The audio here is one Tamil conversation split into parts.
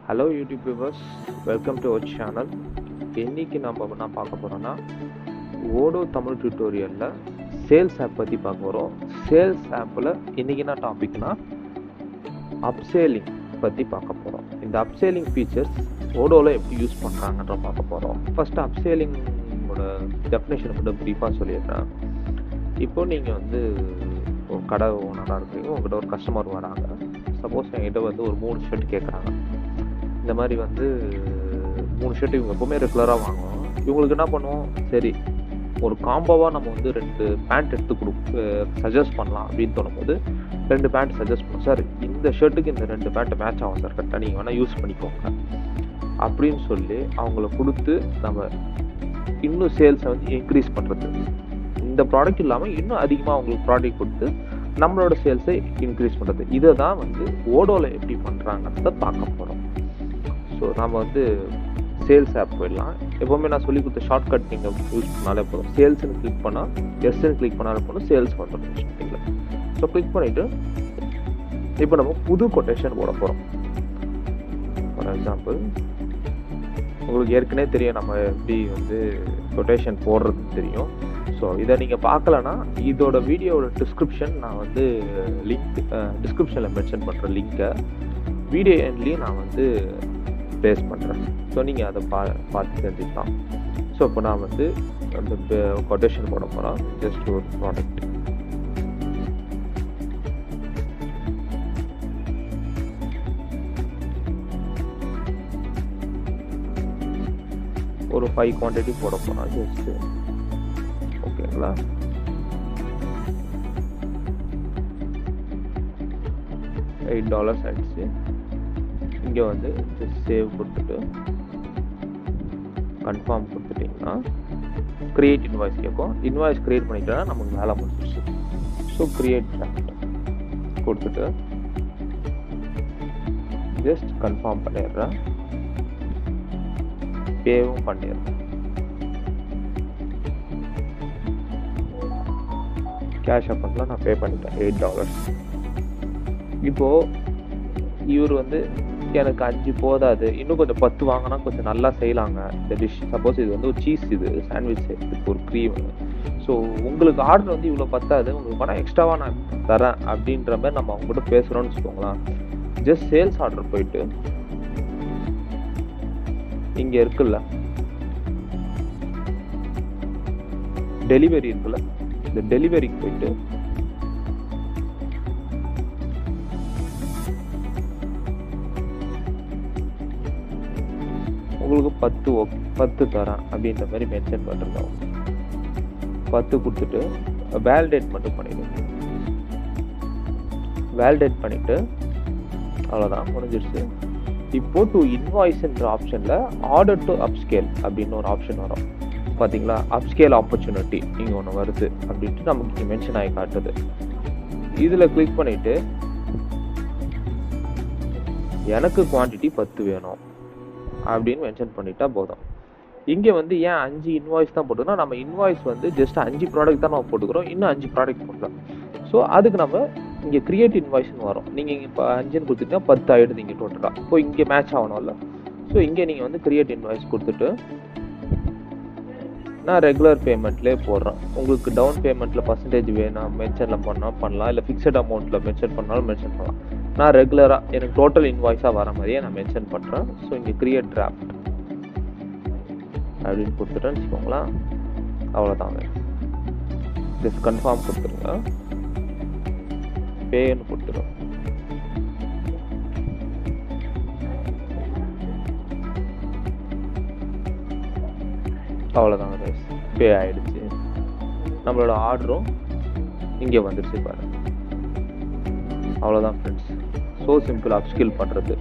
Hello YouTube viewers, welcome to our channel. இன்றைக்கி நம்ம என்ன பார்க்க போகிறோன்னா, ஓடோ தமிழ் டியூட்டோரியலில் சேல்ஸ் ஆப் பற்றி பார்க்க போகிறோம். சேல்ஸ் ஆப்பில் இன்றைக்கி என்ன டாபிக்னா அப்சேலிங் பற்றி பார்க்க போகிறோம். இந்த அப்சேலிங் ஃபீச்சர்ஸ் ஓடோவில் எப்படி யூஸ் பண்ணுறாங்கன்ற பார்க்க போகிறோம். ஃபஸ்ட்டு அப்சேலிங்கோட டெஃபினேஷன் மட்டும் ப்ரீஃபாக சொல்லிடுறேன். இப்போது நீங்கள் ஒரு கடை ஓனராக இருக்கீங்க, உங்கள்கிட்ட ஒரு கஸ்டமர் வராங்க. சப்போஸ் என்கிட்ட ஒரு 3 ஷர்ட் கேட்குறாங்க. இந்த மாதிரி 3 ஷர்ட் இவங்க எப்போவுமே ரெகுலராக வாங்குவோம். இவங்களுக்கு என்ன பண்ணுவோம், சரி ஒரு காம்போவாக நம்ம 2 பேண்ட் எடுத்து சஜஸ்ட் பண்ணலாம் அப்படின்னு தோணும்போது 2 பேண்ட் சஜஸ்ட் பண்ணுவோம். சார் இந்த ஷர்ட்டுக்கு இந்த 2 பேண்ட் மேட்ச் ஆகும் சார், கரெக்டாக நீங்கள் வேணால் யூஸ் பண்ணிக்கோங்க அப்படின்னு சொல்லி அவங்கள கொடுத்து நம்ம இன்னும் சேல்ஸை இன்க்ரீஸ் பண்ணுறது. இந்த ப்ராடக்ட் இல்லாமல் இன்னும் அதிகமாக அவங்களுக்கு ப்ராடக்ட் கொடுத்து நம்மளோட சேல்ஸை இன்க்ரீஸ் பண்ணுறது. இதை தான் ஓடோவில் எப்படி பண்ணுறாங்கிறத பார்க்க போகிறோம். ஸோ நம்ம சேல்ஸ் ஆப் போயிடலாம். எப்போவுமே நான் சொல்லி கொடுத்த ஷார்ட்கட் நீங்கள் யூஸ் பண்ணாலே போதும். சேல்ஸ்ன்னு கிளிக் பண்ணால் எஸ்ன்னு கிளிக் பண்ணாலே போதும், சேல்ஸ் வந்துடும் ஸ்டார்டிங்கில். ஸோ கிளிக் பண்ணிவிட்டு இப்போ நம்ம புது கொட்டேஷன் போட போகிறோம். ஃபார் எக்ஸாம்பிள், உங்களுக்கு ஏற்கனவே தெரியும் நம்ம எப்படி கொட்டேஷன் போடுறதுன்னு தெரியும். ஸோ இதை நீங்கள் பார்க்கலன்னா இதோட வீடியோவோட டிஸ்கிரிப்ஷன் நான் லிங்க் டிஸ்கிரிப்ஷனில் மென்ஷன் பண்ணுற லிங்க்கை வீடியோ எண்ட்லேயும் நான் பேஸ் பண்ணுறேன். ஸோ நீங்கள் அதை பார்த்து தெரிஞ்சுக்கலாம். ஸோ இப்போ நான் அந்த கொட்டேஷன் போட போகிறேன். ஜஸ்ட் ஒரு ப்ராடக்ட் ஒரு 5 குவான்டிட்டி போட போகிறேன். ஜஸ்ட்டு ஓகேங்களா. $8 ஆயிடுச்சு. இங்கே ஜஸ்ட் சேவ் கொடுத்துட்டு கன்ஃபார்ம் கொடுத்துட்டிங்கன்னா க்ரியேட் இன்வாய்ஸ் கேட்கும். இன்வாய்ஸ் க்ரியேட் பண்ணிட்டோன்னா நமக்கு வேலை முடிஞ்சிடுச்சு. ஸோ க்ரியேட் டிராஃப்ட் கொடுத்துட்டு ஜஸ்ட் கன்ஃபார்ம் பண்ணிடுறேன், பேவும் பண்ணிடுறேன். கேஷ் அக்கௌண்ட்டில் நான் பே பண்ணிட்டேன் $8. இப்போது இவர் எனக்கு 5 போதாது, இன்னும் கொஞ்சம் 10 வாங்கினா கொஞ்சம் நல்லா செய்யலாங்க இந்த டிஷ். சப்போஸ் இது ஒரு சீஸ், இது சாண்ட்விச், இதுக்கு ஒரு க்ரீம். ஸோ உங்களுக்கு ஆர்டர் இவ்வளோ பத்தாது, உங்களுக்கு வேணால் எக்ஸ்ட்ராவாக நான் தரேன் அப்படின்ற மாதிரி நம்ம அவங்ககிட்ட பேசுகிறோன்னு வச்சுக்கோங்களேன். ஜஸ்ட் சேல்ஸ் ஆர்டர் போயிட்டு இங்கே இருக்குல்ல டெலிவரி இருக்குல்ல, இந்த டெலிவரிக்கு போயிட்டு உங்களுக்கு 10 தரேன் அப்படின்ற மாதிரி மென்ஷன் பண்ணுறோம். 10 கொடுத்துட்டு வேலிடேட் மட்டும் பண்ணிடுங்க. வேலிடேட் பண்ணிவிட்டு அவ்வளோதான், முடிஞ்சிருச்சு. இப்போ டு இன்வாய்ஸ்ன்ற ஆப்ஷனில் ஆர்டர் டு அப்ஸ்கேல் அப்படின்னு ஒரு ஆப்ஷன் வரும் பார்த்தீங்களா. அப்ஸ்கேல் ஆப்பர்ச்சுனிட்டி இங்கே ஒன்று வருது அப்படின்ட்டு நமக்கு மென்ஷன் ஆகி காட்டுது. இதில் கிளிக் பண்ணிவிட்டு எனக்கு குவான்டிட்டி 10 வேணும் அப்படின்னு மென்ஷன் பண்ணிட்டா போதும். இங்கே ஏன் 5 இன்வாய்ஸ் தான் போட்டுக்கிறோம், நம்ம இன்வாய்ஸ் ஜஸ்ட் 5 ப்ராடக்ட் தான் நம்ம போட்டுக்கிறோம், இன்னும் 5 ப்ராடக்ட் போடலாம். ஸோ அதுக்கு நம்ம இங்கே கிரியேட் இன்வாய்ஸ்னு வரும். நீங்கள் இப்போ 5ன்னு கொடுத்துட்டா 10 ஆகிடுது இங்கே டோட்டலாக. இப்போ இங்கே மேட்ச் ஆகணும்ல. ஸோ இங்கே நீங்கள் கிரியேட் இன்வாய்ஸ் கொடுத்துட்டு நான் ரெகுலர் பேமெண்ட்லேயே போடுறேன். உங்களுக்கு டவுன் பேமெண்ட்டில் பர்சன்டேஜ் வேணும் மென்ஷனில் பண்ணலாம், இல்லை ஃபிக்ஸட் அமௌண்ட்டில் மென்ஷன் பண்ணாலும் மென்ஷன் பண்ணலாம். நான் ரெகுலராக எனக்கு டோட்டல் இன்வாய்ஸாக வர மாதிரியே நான் மென்ஷன் பண்ணுறேன். ஸோ இங்கே கிரியேட் டிராஃப்ட் அப்படின்னு கொடுத்துட்டேன்னு வச்சுக்கோங்களேன். அவ்வளோதாங்க. ஜஸ்ட் கன்ஃபார்ம் கொடுத்துருங்க, பேன்னு கொடுத்துருங்க. அவ்வளோதாங்க, பே ஆகிடுச்சு. நம்மளோட ஆர்டரும் இங்கே வந்துடுச்சு பாருங்க. அவ்வளோதான் ஃப்ரெண்ட்ஸ். ஸோ சிம்பிள் அப்ஸ்கில் பண்ணுறது.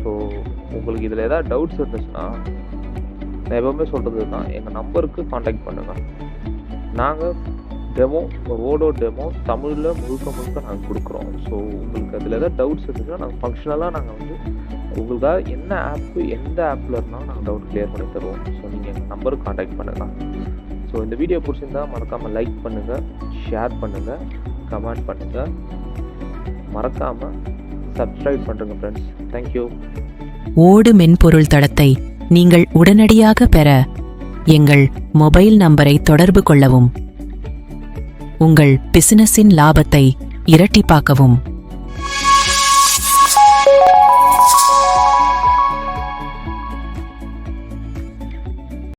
ஸோ உங்களுக்கு இதில் ஏதாவது டவுட்ஸ் இருந்துச்சுன்னா நான் எப்பவுமே சொல்கிறது தான், எங்கள் நம்பருக்கு காண்டாக்ட் பண்ணுங்கள். நாங்கள் ஓடோ டெமோ தமிழில் முழுக்க நாங்கள் கொடுக்குறோம். ஸோ உங்களுக்கு அதில் ஏதாவது டவுட்ஸ் இருந்துச்சுன்னா நாங்கள் ஃபங்க்ஷனலாக நாங்கள் உங்களுக்காக என்ன ஆப்பு எந்த ஆப்பில் இருந்தாலும் நாங்கள் டவுட் கிளியர் பண்ணி தருவோம். ஸோ நீங்கள் எங்கள் நம்பருக்கு காண்டாக்ட் பண்ணுங்கள். ஸோ இந்த வீடியோ பிடிச்சிருந்தா மறக்காமல் லைக் பண்ணுங்கள், ஷேர் பண்ணுங்கள், கமெண்ட் பண்ணுங்கள், மறக்காமல் சப்ஸ்கிரைப் பண்ணுறேங்க ஃப்ரெண்ட்ஸ். தேங்க்யூ. ஓடு மென்பொருள் தளத்தை நீங்கள் உடனடியாக பெற எங்கள் மொபைல் நம்பரை தொடர்பு கொள்ளவும். உங்கள் பிசினஸின் லாபத்தை இரட்டிப்பாக்கவும்.